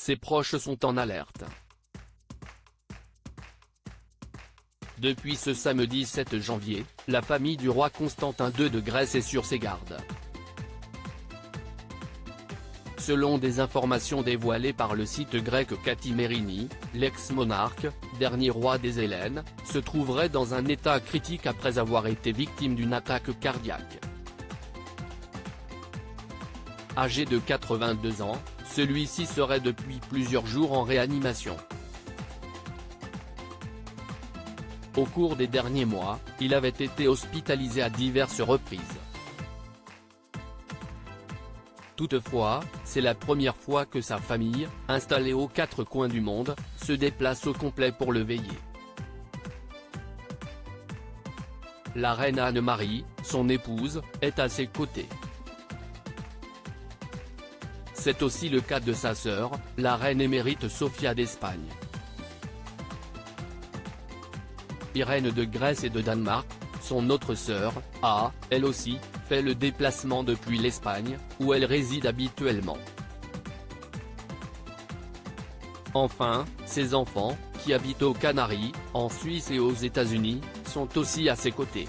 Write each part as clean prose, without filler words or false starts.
ses proches sont en alerte. Depuis ce samedi 7 janvier, la famille du roi Constantin II de Grèce est sur ses gardes. Selon des informations dévoilées par le site grec Kathimerini, l'ex-monarque, dernier roi des Hellènes, se trouverait dans un état critique après avoir été victime d'une attaque cardiaque. Âgé de 82 ans, celui-ci serait depuis plusieurs jours en réanimation. Au cours des derniers mois, il avait été hospitalisé à diverses reprises. Toutefois, c'est la première fois que sa famille, installée aux quatre coins du monde, se déplace au complet pour le veiller. La reine Anne-Marie, son épouse, est à ses côtés. C'est aussi le cas de sa sœur, la reine émérite Sofia d'Espagne. Irène de Grèce et de Danemark, son autre sœur, a, elle aussi, fait le déplacement depuis l'Espagne, où elle réside habituellement. Enfin, ses enfants, qui habitent aux Canaries, en Suisse et aux États-Unis, sont aussi à ses côtés.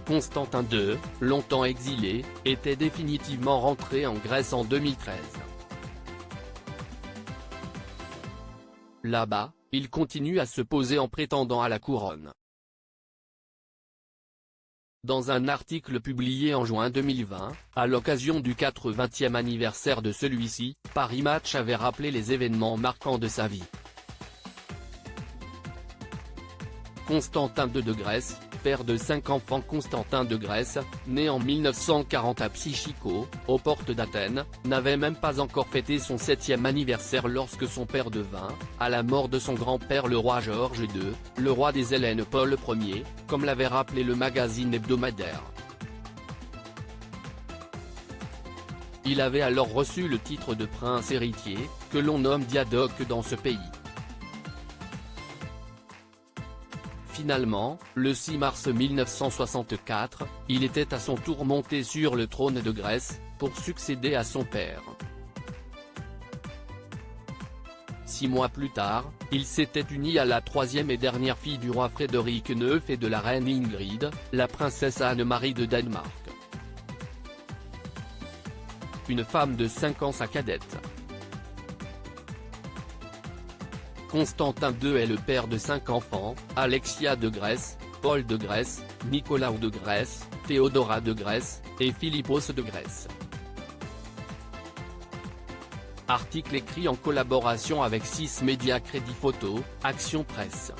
Constantin II, longtemps exilé, était définitivement rentré en Grèce en 2013. Là-bas, il continue à se poser en prétendant à la couronne. Dans un article publié en juin 2020, à l'occasion du 80e anniversaire de celui-ci, Paris Match avait rappelé les événements marquants de sa vie. Constantin II de Grèce, père de 5 enfants. Constantin de Grèce, né en 1940 à Psychikos, aux portes d'Athènes, n'avait même pas encore fêté son 7e anniversaire lorsque son père devint, à la mort de son grand-père le roi Georges II, le roi des Hellènes Paul Ier, comme l'avait rappelé le magazine hebdomadaire. Il avait alors reçu le titre de prince héritier, que l'on nomme diadoque dans ce pays. Finalement, le 6 mars 1964, il était à son tour monté sur le trône de Grèce, pour succéder à son père. 6 mois plus tard, il s'était uni à la troisième et dernière fille du roi Frédéric IX et de la reine Ingrid, la princesse Anne-Marie de Danemark. Une femme de 5 ans, sa cadette. Constantin II est le père de 5 enfants, Alexia de Grèce, Paul de Grèce, Nicolaou de Grèce, Théodora de Grèce, et Philippos de Grèce. Article écrit en collaboration avec 6 médias Crédit Photo, Action Presse.